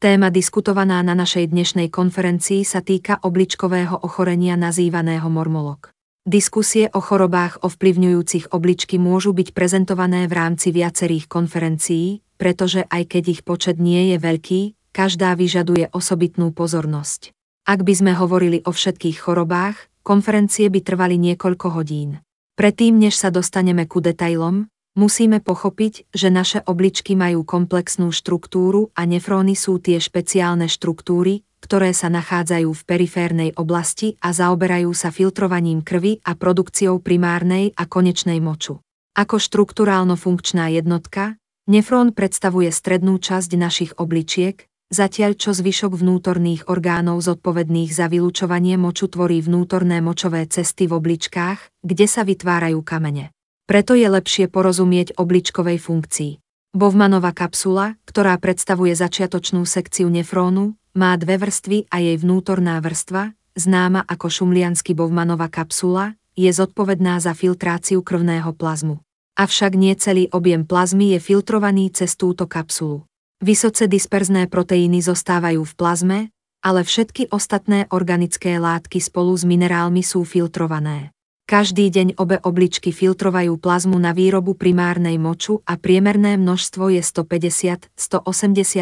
Téma diskutovaná na našej dnešnej konferencii sa týka obličkového ochorenia nazývaného mormolok. Diskusie o chorobách ovplyvňujúcich obličky môžu byť prezentované v rámci viacerých konferencií, pretože aj keď ich počet nie je veľký, každá vyžaduje osobitnú pozornosť. Ak by sme hovorili o všetkých chorobách, konferencie by trvali niekoľko hodín. Predtým, než sa dostaneme ku detailom, musíme pochopiť, že naše obličky majú komplexnú štruktúru a nefróny sú tie špeciálne štruktúry, ktoré sa nachádzajú v periférnej oblasti a zaoberajú sa filtrovaním krvi a produkciou primárnej a konečnej moču. Ako štrukturálno-funkčná jednotka, nefrón predstavuje strednú časť našich obličiek, zatiaľ čo zvyšok vnútorných orgánov zodpovedných za vylučovanie moču tvorí vnútorné močové cesty v obličkách, kde sa vytvárajú kamene. Preto je lepšie porozumieť obličkovej funkcii. Bowmanova kapsula, ktorá predstavuje začiatočnú sekciu nefrónu, má dve vrstvy a jej vnútorná vrstva, známa ako Šumliansky-Bowmanova kapsula, je zodpovedná za filtráciu krvného plazmu. Avšak nie celý objem plazmy je filtrovaný cez túto kapsulu. Vysoce disperzné proteíny zostávajú v plazme, ale všetky ostatné organické látky spolu s minerálmi sú filtrované. Každý deň obe obličky filtrovajú plazmu na výrobu primárnej moču a priemerné množstvo je 150–180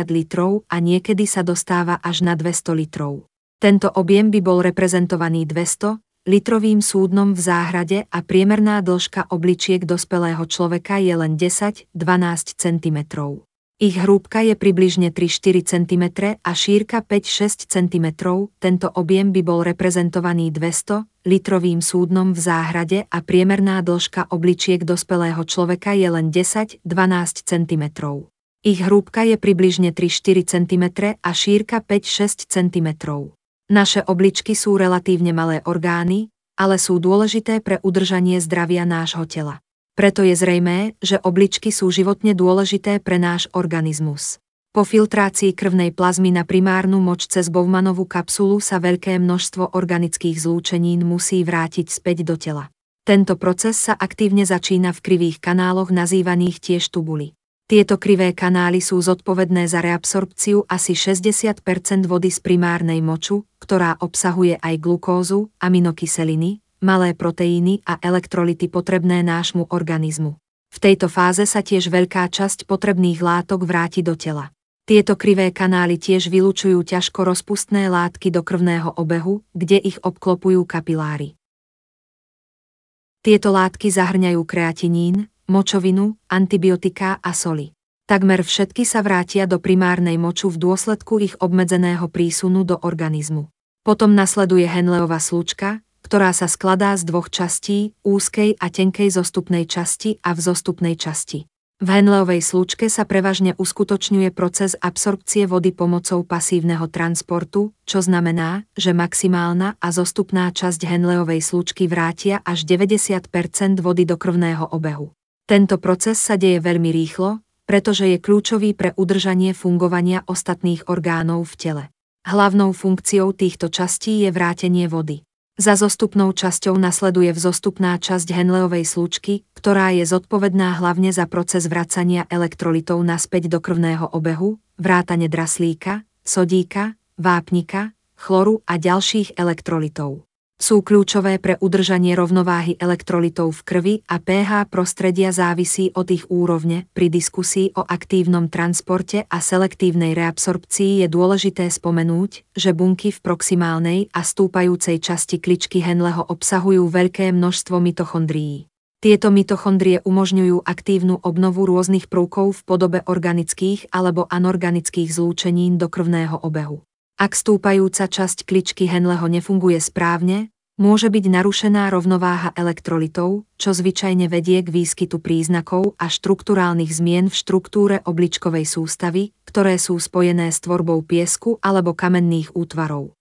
litrov a niekedy sa dostáva až na 200 litrov. Tento objem by bol reprezentovaný 200-litrovým súdnom v záhrade a priemerná dĺžka obličiek dospelého človeka je len 10–12 cm. Ich hrúbka je približne 3–4 cm a šírka 5–6 cm. Tento objem by bol reprezentovaný 200-litrovým súdnom v záhrade a priemerná dĺžka obličiek dospelého človeka je len 10–12 cm. Ich hrúbka je približne 3–4 cm a šírka 5–6 cm. Naše obličky sú relatívne malé orgány, ale sú dôležité pre udržanie zdravia nášho tela. Preto je zrejmé, že obličky sú životne dôležité pre náš organizmus. Po filtrácii krvnej plazmy na primárnu moč cez Bowmanovú kapsulu sa veľké množstvo organických zlúčenín musí vrátiť späť do tela. Tento proces sa aktívne začína v krivých kanáloch nazývaných tiež tubuly. Tieto krivé kanály sú zodpovedné za reabsorpciu asi 60% vody z primárnej moču, ktorá obsahuje aj glukózu, aminokyseliny, malé proteíny a elektrolyty potrebné nášmu organizmu. V tejto fáze sa tiež veľká časť potrebných látok vráti do tela. Tieto krivé kanály tiež vylučujú ťažko rozpustné látky do krvného obehu, kde ich obklopujú kapiláry. Tieto látky zahŕňajú kreatinín, močovinu, antibiotiká a soli. Takmer všetky sa vrátia do primárnej moču v dôsledku ich obmedzeného prísunu do organizmu. Potom nasleduje Henleova slučka, ktorá sa skladá z dvoch častí, úzkej a tenkej zostupnej časti a vzostupnej časti. V Henleovej slučke sa prevažne uskutočňuje proces absorpcie vody pomocou pasívneho transportu, čo znamená, že maximálna a zostupná časť Henleovej slučky vrátia až 90% vody do krvného obehu. Tento proces sa deje veľmi rýchlo, pretože je kľúčový pre udržanie fungovania ostatných orgánov v tele. Hlavnou funkciou týchto častí je vrátenie vody. Za zostupnou časťou nasleduje vzostupná časť Henleovej slučky, ktorá je zodpovedná hlavne za proces vracania elektrolytov naspäť do krvného obehu, vrátane draslíka, sodíka, vápnika, chloru a ďalších elektrolytov. Sú kľúčové pre udržanie rovnováhy elektrolytov v krvi a pH prostredia závisí od ich úrovne. Pri diskusii o aktívnom transporte a selektívnej reabsorpcii je dôležité spomenúť, že bunky v proximálnej a stúpajúcej časti kličky Henleho obsahujú veľké množstvo mitochondrií. Tieto mitochondrie umožňujú aktívnu obnovu rôznych prvkov v podobe organických alebo anorganických zlúčenín do krvného obehu. Ak stúpajúca časť kličky Henleho nefunguje správne, môže byť narušená rovnováha elektrolytov, čo zvyčajne vedie k výskytu príznakov a štrukturálnych zmien v štruktúre obličkovej sústavy, ktoré sú spojené s tvorbou piesku alebo kamenných útvarov.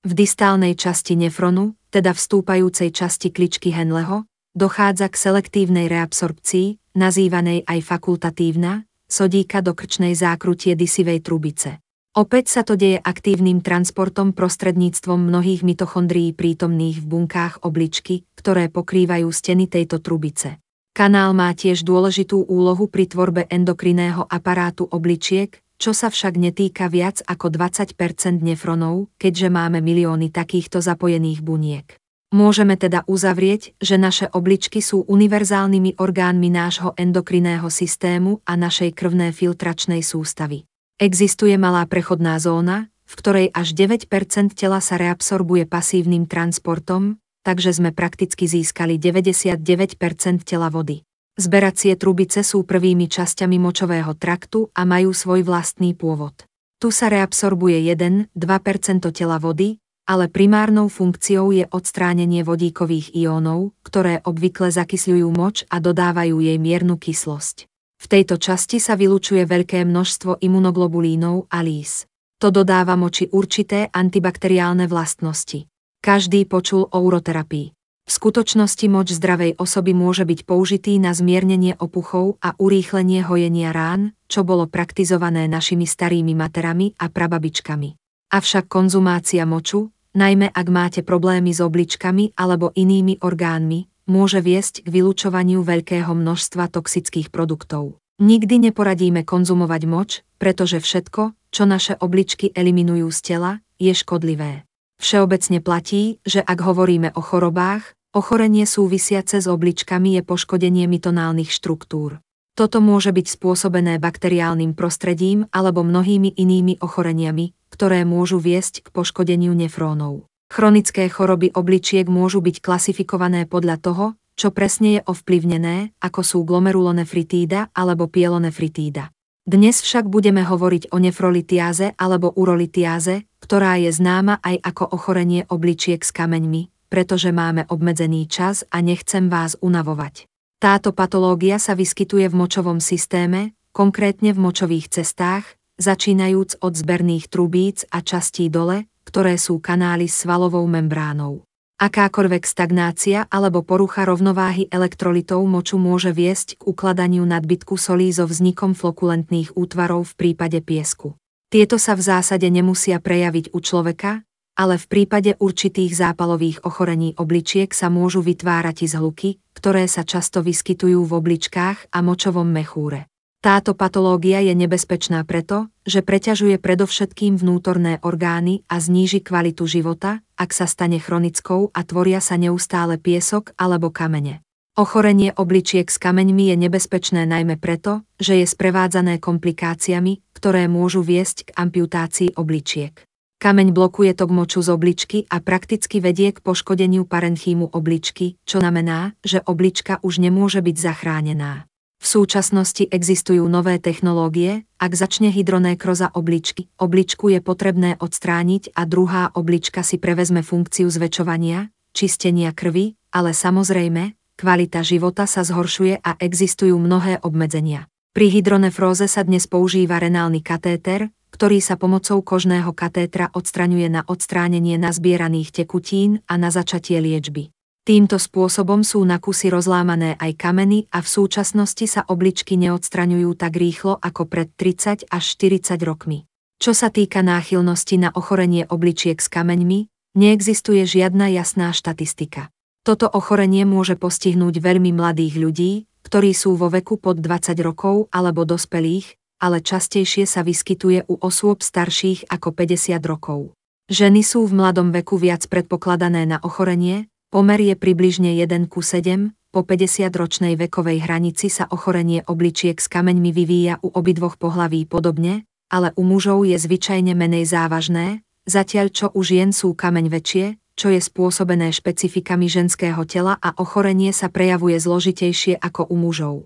V distálnej časti nefronu, teda v stúpajúcej časti kličky Henleho, dochádza k selektívnej reabsorpcii, nazývanej aj fakultatívna, sodíka do krčnej zákrutie disivej trubice. Opäť sa to deje aktívnym transportom prostredníctvom mnohých mitochondrií prítomných v bunkách obličky, ktoré pokrývajú steny tejto trubice. Kanál má tiež dôležitú úlohu pri tvorbe endokrinného aparátu obličiek, čo sa však netýka viac ako 20% nefronov, keďže máme milióny takýchto zapojených buniek. Môžeme teda uzavrieť, že naše obličky sú univerzálnymi orgánmi nášho endokrinného systému a našej krvnej filtračnej sústavy. Existuje malá prechodná zóna, v ktorej až 9% tela sa reabsorbuje pasívnym transportom, takže sme prakticky získali 99% tela vody. Zberacie trubice sú prvými časťami močového traktu a majú svoj vlastný pôvod. Tu sa reabsorbuje 1–2% tela vody, ale primárnou funkciou je odstránenie vodíkových iónov, ktoré obvykle zakysľujú moč a dodávajú jej miernu kyslosť. V tejto časti sa vylučuje veľké množstvo imunoglobulínov a lís. To dodáva moči určité antibakteriálne vlastnosti. Každý počul o uroterapii. V skutočnosti moč zdravej osoby môže byť použitý na zmiernenie opuchov a urýchlenie hojenia rán, čo bolo praktizované našimi starými materami a prababičkami. Avšak konzumácia moču, najmä ak máte problémy s obličkami alebo inými orgánmi, môže viesť k vylučovaniu veľkého množstva toxických produktov. Nikdy neporadíme konzumovať moč, pretože všetko, čo naše obličky eliminujú z tela, je škodlivé. Všeobecne platí, že ak hovoríme o chorobách, ochorenie súvisiace s obličkami je poškodenie mitonálnych štruktúr. Toto môže byť spôsobené bakteriálnym prostredím alebo mnohými inými ochoreniami, ktoré môžu viesť k poškodeniu nefrónov. Chronické choroby obličiek môžu byť klasifikované podľa toho, čo presne je ovplyvnené, ako sú glomerulonefritída alebo pyelonefritída. Dnes však budeme hovoriť o nefrolitiáze alebo urolitiáze, ktorá je známa aj ako ochorenie obličiek s kameňmi, pretože máme obmedzený čas a nechcem vás unavovať. Táto patológia sa vyskytuje v močovom systéme, konkrétne v močových cestách, začínajúc od zberných trubíc a častí dole, ktoré sú kanály s svalovou membránou. Akákoľvek stagnácia alebo porucha rovnováhy elektrolitov moču môže viesť k ukladaniu nadbytku solí so vznikom flokulentných útvarov v prípade piesku. Tieto sa v zásade nemusia prejaviť u človeka, ale v prípade určitých zápalových ochorení obličiek sa môžu vytvárať zhluky, ktoré sa často vyskytujú v obličkách a močovom mechúre. Táto patológia je nebezpečná preto, že preťažuje predovšetkým vnútorné orgány a zníži kvalitu života, ak sa stane chronickou a tvoria sa neustále piesok alebo kamene. Ochorenie obličiek s kameňmi je nebezpečné najmä preto, že je sprevádzané komplikáciami, ktoré môžu viesť k amputácii obličiek. Kameň blokuje tok moču z obličky a prakticky vedie k poškodeniu parenchýmu obličky, čo znamená, že oblička už nemôže byť zachránená. V súčasnosti existujú nové technológie, ak začne hydronékroza obličky, obličku je potrebné odstrániť a druhá oblička si prevezme funkciu zväčšovania, čistenia krvi, ale samozrejme, kvalita života sa zhoršuje a existujú mnohé obmedzenia. Pri hydronefróze sa dnes používa renálny katéter, ktorý sa pomocou kožného katétra odstraňuje na odstránenie nazbieraných tekutín a na začatie liečby. Týmto spôsobom sú na kusy rozlámané aj kameny a v súčasnosti sa obličky neodstraňujú tak rýchlo ako pred 30 až 40 rokmi. Čo sa týka náchylnosti na ochorenie obličiek s kameňmi, neexistuje žiadna jasná štatistika. Toto ochorenie môže postihnúť veľmi mladých ľudí, ktorí sú vo veku pod 20 rokov alebo dospelých, ale častejšie sa vyskytuje u osôb starších ako 50 rokov. Ženy sú v mladom veku viac predpokladané na ochorenie, pomer je približne 1:7, po 50-ročnej vekovej hranici sa ochorenie obličiek s kameňmi vyvíja u obidvoch pohlaví podobne, ale u mužov je zvyčajne menej závažné, zatiaľ čo u žien sú kameň väčšie, čo je spôsobené špecifikami ženského tela a ochorenie sa prejavuje zložitejšie ako u mužov.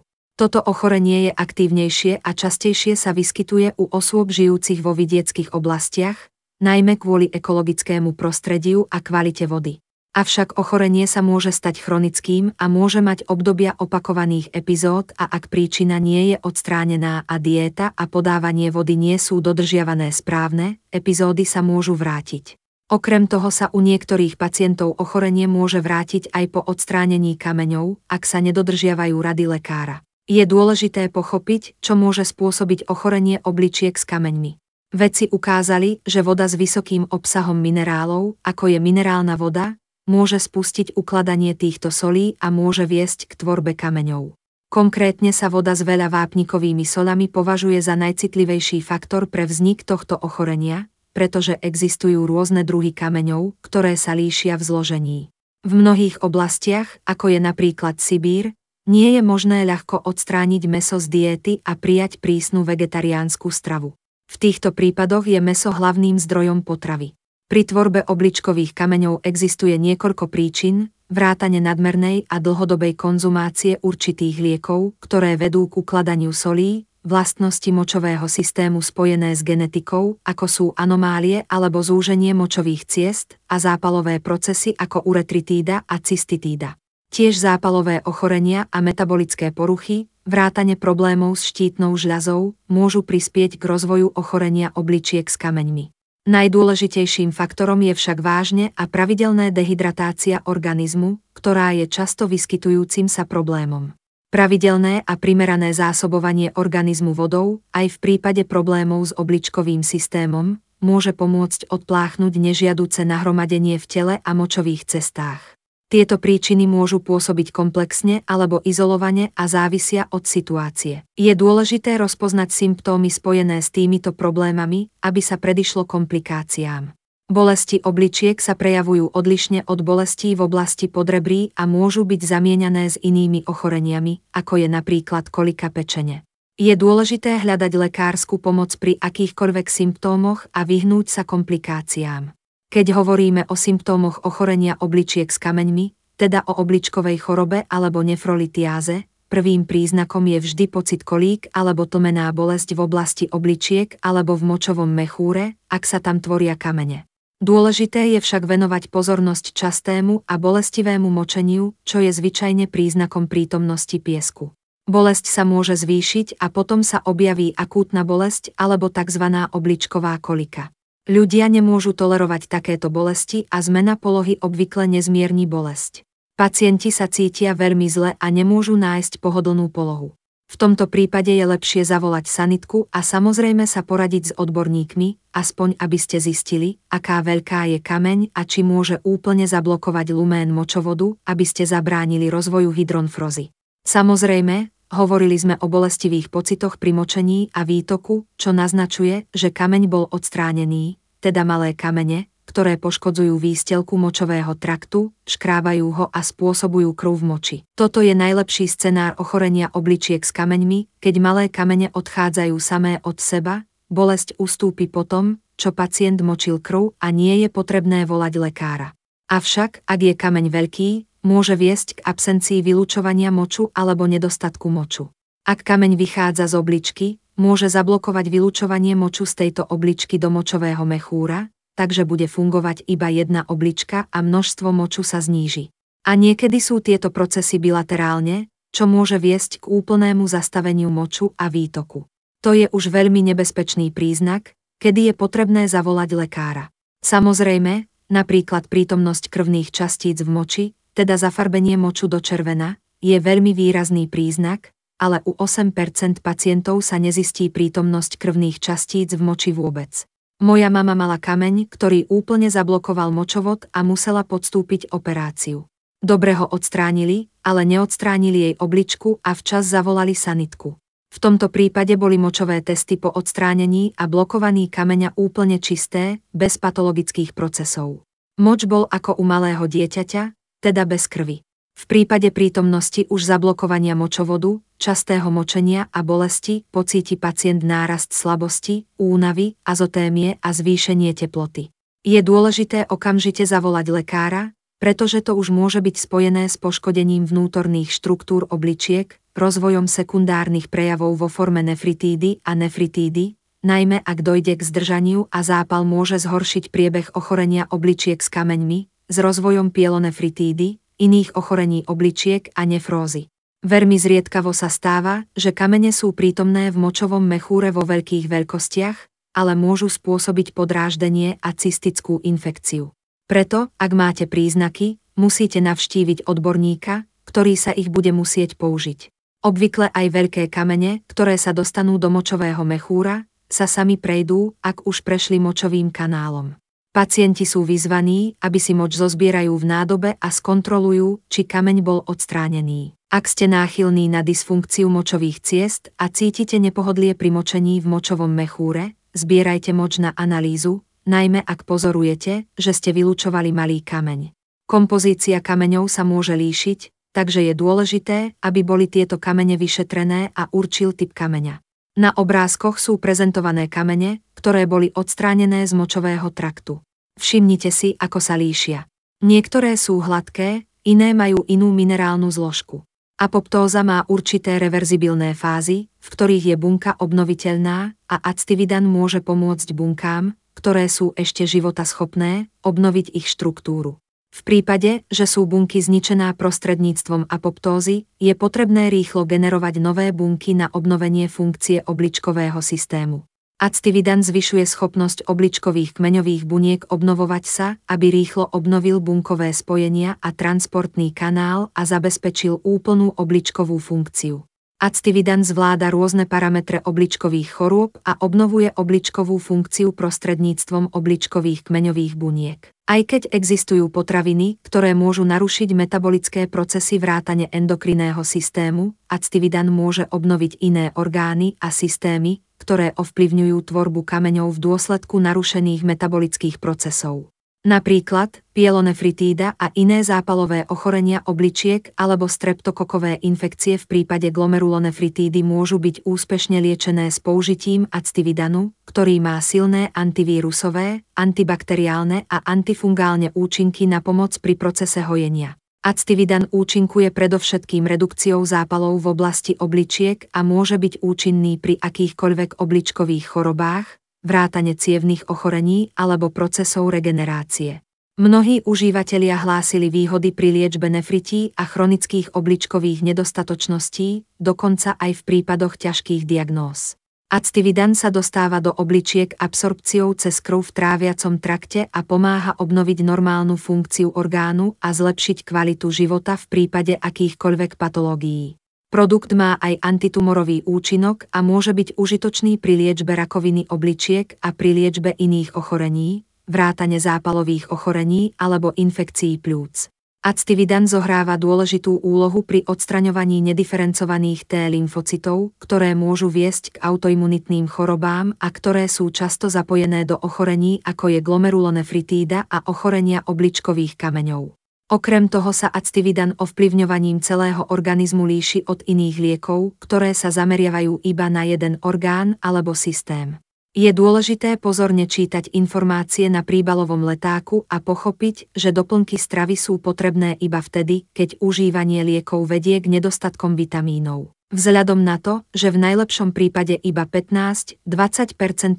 Toto ochorenie je aktívnejšie a častejšie sa vyskytuje u osôb žijúcich vo vidieckych oblastiach, najmä kvôli ekologickému prostrediu a kvalite vody. Avšak ochorenie sa môže stať chronickým a môže mať obdobia opakovaných epizód a ak príčina nie je odstránená a diéta a podávanie vody nie sú dodržiavané správne, epizódy sa môžu vrátiť. Okrem toho sa u niektorých pacientov ochorenie môže vrátiť aj po odstránení kameňov, ak sa nedodržiavajú rady lekára. Je dôležité pochopiť, čo môže spôsobiť ochorenie obličiek s kameňmi. Vedci ukázali, že voda s vysokým obsahom minerálov, ako je minerálna voda, môže spustiť ukladanie týchto solí a môže viesť k tvorbe kameňov. Konkrétne sa voda s veľa vápnikovými soľami považuje za najcitlivejší faktor pre vznik tohto ochorenia, pretože existujú rôzne druhy kameňov, ktoré sa líšia v zložení. V mnohých oblastiach, ako je napríklad Sibír, nie je možné ľahko odstrániť mäso z diéty a prijať prísnu vegetariánsku stravu. V týchto prípadoch je mäso hlavným zdrojom potravy. Pri tvorbe obličkových kameňov existuje niekoľko príčin, vrátane nadmernej a dlhodobej konzumácie určitých liekov, ktoré vedú k ukladaniu solí, vlastnosti močového systému spojené s genetikou, ako sú anomálie alebo zúženie močových ciest, a zápalové procesy ako uretritída a cystitída. Tiež zápalové ochorenia a metabolické poruchy, vrátane problémov s štítnou žľazou, môžu prispieť k rozvoju ochorenia obličiek s kameňmi. Najdôležitejším faktorom je však vážne a pravidelná dehydratácia organizmu, ktorá je často vyskytujúcim sa problémom. Pravidelné a primerané zásobovanie organizmu vodou, aj v prípade problémov s obličkovým systémom, môže pomôcť odpláchnuť nežiaduce nahromadenie v tele a močových cestách. Tieto príčiny môžu pôsobiť komplexne alebo izolovane a závisia od situácie. Je dôležité rozpoznať symptómy spojené s týmito problémami, aby sa predišlo komplikáciám. Bolesti obličiek sa prejavujú odlišne od bolestí v oblasti podrebrí a môžu byť zamieňané s inými ochoreniami, ako je napríklad kolika pečene. Je dôležité hľadať lekársku pomoc pri akýchkoľvek symptómoch a vyhnúť sa komplikáciám. Keď hovoríme o symptómoch ochorenia obličiek s kameňmi, teda o obličkovej chorobe alebo nefrolitiáze, prvým príznakom je vždy pocit kolík alebo tlmená bolesť v oblasti obličiek alebo v močovom mechúre, ak sa tam tvoria kamene. Dôležité je však venovať pozornosť častému a bolestivému močeniu, čo je zvyčajne príznakom prítomnosti piesku. Bolesť sa môže zvýšiť a potom sa objaví akútna bolesť alebo tzv. Obličková kolika. Ľudia nemôžu tolerovať takéto bolesti a zmena polohy obvykle nezmierni bolesť. Pacienti sa cítia veľmi zle a nemôžu nájsť pohodlnú polohu. V tomto prípade je lepšie zavolať sanitku a samozrejme sa poradiť s odborníkmi, aspoň aby ste zistili, aká veľká je kameň a či môže úplne zablokovať lumén močovodu, aby ste zabránili rozvoju hydronfrózy. Samozrejme, hovorili sme o bolestivých pocitoch pri močení a výtoku, čo naznačuje, že kameň bol odstránený, teda malé kamene, ktoré poškodzujú výstelku močového traktu, škrábajú ho a spôsobujú krv v moči. Toto je najlepší scenár ochorenia obličiek s kameňmi, keď malé kamene odchádzajú samé od seba, bolesť ustúpi potom, čo pacient močil krv a nie je potrebné volať lekára. Avšak, ak je kameň veľký, môže viesť k absencii vylučovania moču alebo nedostatku moču. Ak kameň vychádza z obličky, môže zablokovať vylučovanie moču z tejto obličky do močového mechúra, takže bude fungovať iba jedna oblička a množstvo moču sa zníži. A niekedy sú tieto procesy bilaterálne, čo môže viesť k úplnému zastaveniu moču a výtoku. To je už veľmi nebezpečný príznak, kedy je potrebné zavolať lekára. Samozrejme, napríklad prítomnosť krvných častíc v moči, teda zafarbenie moču do červena, je veľmi výrazný príznak, ale u 8% pacientov sa nezistí prítomnosť krvných častíc v moči vôbec. Moja mama mala kameň, ktorý úplne zablokoval močovod a musela podstúpiť operáciu. Dobre ho odstránili, ale neodstránili jej obličku a včas zavolali sanitku. V tomto prípade boli močové testy po odstránení a blokovaní kameňa úplne čisté, bez patologických procesov. Moč bol ako u malého dieťaťa, teda bez krvi. V prípade prítomnosti už zablokovania močovodu, častého močenia a bolesti pocíti pacient nárast slabosti, únavy, azotémie a zvýšenie teploty. Je dôležité okamžite zavolať lekára, pretože to už môže byť spojené s poškodením vnútorných štruktúr obličiek, rozvojom sekundárnych prejavov vo forme nefritídy a nefritídy, najmä ak dojde k zdržaniu a zápal môže zhoršiť priebeh ochorenia obličiek s kameňmi, s rozvojom pielonefritídy, iných ochorení obličiek a nefrózy. Veľmi zriedkavo sa stáva, že kamene sú prítomné v močovom mechúre vo veľkých veľkostiach, ale môžu spôsobiť podráždenie a cystickú infekciu. Preto, ak máte príznaky, musíte navštíviť odborníka, ktorý sa ich bude musieť použiť. Obvykle aj veľké kamene, ktoré sa dostanú do močového mechúra, sa sami prejdú, ak už prešli močovým kanálom. Pacienti sú vyzvaní, aby si moč zozbierajú v nádobe a skontrolujú, či kameň bol odstránený. Ak ste náchylní na dysfunkciu močových ciest a cítite nepohodlie pri močení v močovom mechúre, zbierajte moč na analýzu, najmä ak pozorujete, že ste vylučovali malý kameň. Kompozícia kameňov sa môže líšiť, takže je dôležité, aby boli tieto kamene vyšetrené a určil typ kameňa. Na obrázkoch sú prezentované kamene, ktoré boli odstránené z močového traktu. Všimnite si, ako sa líšia. Niektoré sú hladké, iné majú inú minerálnu zložku. Apoptóza má určité reverzibilné fázy, v ktorých je bunka obnoviteľná a actividan môže pomôcť bunkám, ktoré sú ešte životaschopné, obnoviť ich štruktúru. V prípade, že sú bunky zničená prostredníctvom apoptózy, je potrebné rýchlo generovať nové bunky na obnovenie funkcie obličkového systému. Actividan zvyšuje schopnosť obličkových kmeňových buniek obnovovať sa, aby rýchlo obnovil bunkové spojenia a transportný kanál a zabezpečil úplnú obličkovú funkciu. Actividan zvláda rôzne parametre obličkových chorôb a obnovuje obličkovú funkciu prostredníctvom obličkových kmeňových buniek. Aj keď existujú potraviny, ktoré môžu narušiť metabolické procesy vrátane endokrinného systému, actividan môže obnoviť iné orgány a systémy, ktoré ovplyvňujú tvorbu kameňov v dôsledku narušených metabolických procesov. Napríklad pyelonefritída a iné zápalové ochorenia obličiek alebo streptokokové infekcie v prípade glomerulonefritídy môžu byť úspešne liečené s použitím actividanu, ktorý má silné antivírusové, antibakteriálne a antifungálne účinky na pomoc pri procese hojenia. Actividan účinkuje predovšetkým redukciou zápalov v oblasti obličiek a môže byť účinný pri akýchkoľvek obličkových chorobách, vrátane cievnych ochorení alebo procesov regenerácie. Mnohí užívatelia hlásili výhody pri liečbe nefrití a chronických obličkových nedostatočností, dokonca aj v prípadoch ťažkých diagnóz. Actividan sa dostáva do obličiek absorpciou cez krv v tráviacom trakte a pomáha obnoviť normálnu funkciu orgánu a zlepšiť kvalitu života v prípade akýchkoľvek patológií. Produkt má aj antitumorový účinok a môže byť užitočný pri liečbe rakoviny obličiek a pri liečbe iných ochorení, vrátane zápalových ochorení alebo infekcií pľúc. Actividan zohráva dôležitú úlohu pri odstraňovaní nediferencovaných T-lymfocytov, ktoré môžu viesť k autoimunitným chorobám a ktoré sú často zapojené do ochorení ako je glomerulonefritída a ochorenia obličkových kameňov. Okrem toho sa actividan ovplyvňovaním celého organizmu líši od iných liekov, ktoré sa zameriavajú iba na jeden orgán alebo systém. Je dôležité pozorne čítať informácie na príbalovom letáku a pochopiť, že doplnky stravy sú potrebné iba vtedy, keď užívanie liekov vedie k nedostatkom vitamínov. Vzhľadom na to, že v najlepšom prípade iba 15–20%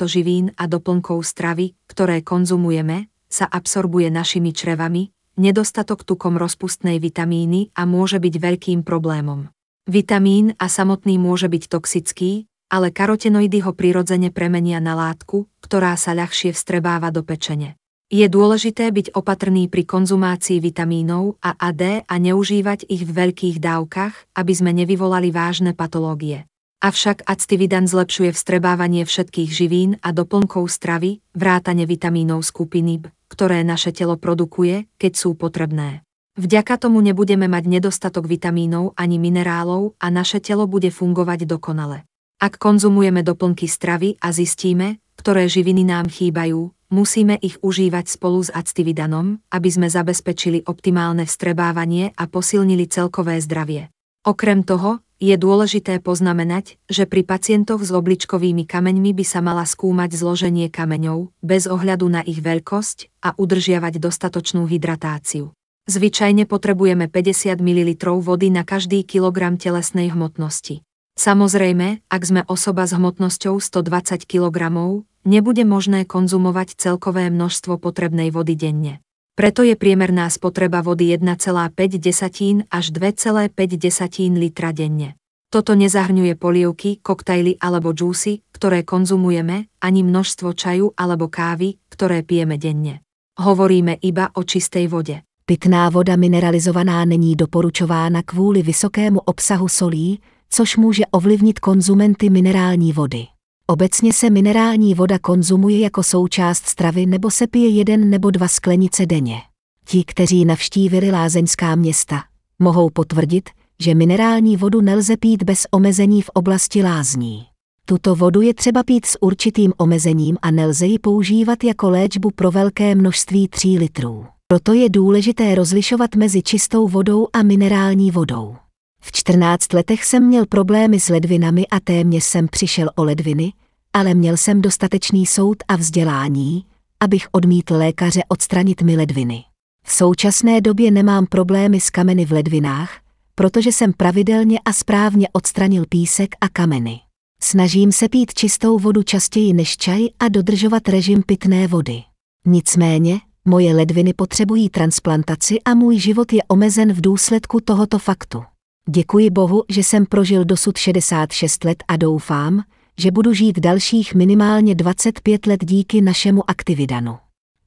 živín a doplnkov stravy, ktoré konzumujeme, sa absorbuje našimi črevami, nedostatok tukom rozpustnej vitamíny a môže byť veľkým problémom. Vitamín A samotný môže byť toxický, ale karotenoidy ho prirodzene premenia na látku, ktorá sa ľahšie vstrebáva do pečene. Je dôležité byť opatrný pri konzumácii vitamínov A a D a neužívať ich v veľkých dávkach, aby sme nevyvolali vážne patológie. Avšak actividan zlepšuje vstrebávanie všetkých živín a doplnkov stravy, vrátane vitamínov skupiny B, ktoré naše telo produkuje, keď sú potrebné. Vďaka tomu nebudeme mať nedostatok vitamínov ani minerálov a naše telo bude fungovať dokonale. Ak konzumujeme doplnky stravy a zistíme, ktoré živiny nám chýbajú, musíme ich užívať spolu s actividanom, aby sme zabezpečili optimálne vstrebávanie a posilnili celkové zdravie. Okrem toho, je dôležité poznamenať, že pri pacientoch s obličkovými kameňmi by sa mala skúmať zloženie kameňov, bez ohľadu na ich veľkosť a udržiavať dostatočnú hydratáciu. Zvyčajne potrebujeme 50 ml vody na každý kilogram telesnej hmotnosti. Samozrejme, ak sme osoba s hmotnosťou 120 kg, nebude možné konzumovať celkové množstvo potrebnej vody denne. Preto je priemerná spotreba vody 1,5 až 2,5 litra denne. Toto nezahrňuje polievky, koktajly alebo džúsy, ktoré konzumujeme, ani množstvo čaju alebo kávy, ktoré pijeme denne. Hovoríme iba o čistej vode. Pitná voda mineralizovaná není doporučována kvůli vysokému obsahu solí, což může ovlivnit konzumenty minerální vody. Obecně se minerální voda konzumuje jako součást stravy nebo se pije 1 nebo 2 sklenice denně. Ti, kteří navštívili lázeňská města, mohou potvrdit, že minerální vodu nelze pít bez omezení v oblasti lázní. Tuto vodu je třeba pít s určitým omezením a nelze ji používat jako léčbu pro velké množství 3 litrů. Proto je důležité rozlišovat mezi čistou vodou a minerální vodou. V 14 letech jsem měl problémy s ledvinami a téměř jsem přišel o ledviny, ale měl jsem dostatečný soud a vzdělání, abych odmítl lékaře odstranit mi ledviny. V současné době nemám problémy s kameny v ledvinách, protože jsem pravidelně a správně odstranil písek a kameny. Snažím se pít čistou vodu častěji než čaj a dodržovat režim pitné vody. Nicméně, moje ledviny potřebují transplantaci a můj život je omezen v důsledku tohoto faktu. Děkuji Bohu, že jsem prožil dosud 66 let a doufám, že budu žít dalších minimálně 25 let díky našemu Actividanu.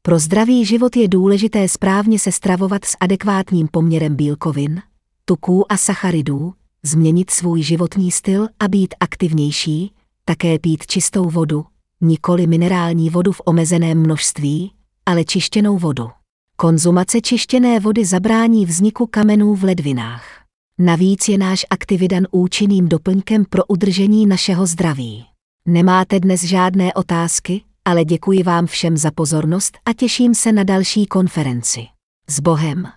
Pro zdravý život je důležité správně se stravovat s adekvátním poměrem bílkovin, tuků a sacharidů, změnit svůj životní styl a být aktivnější, také pít čistou vodu, nikoli minerální vodu v omezeném množství, ale čištěnou vodu. Konzumace čištěné vody zabrání vzniku kamenů v ledvinách. Navíc je náš Actividan účinným doplňkem pro udržení našeho zdraví. Nemáte dnes žádné otázky, ale děkuji vám všem za pozornost a těším se na další konferenci. S Bohem.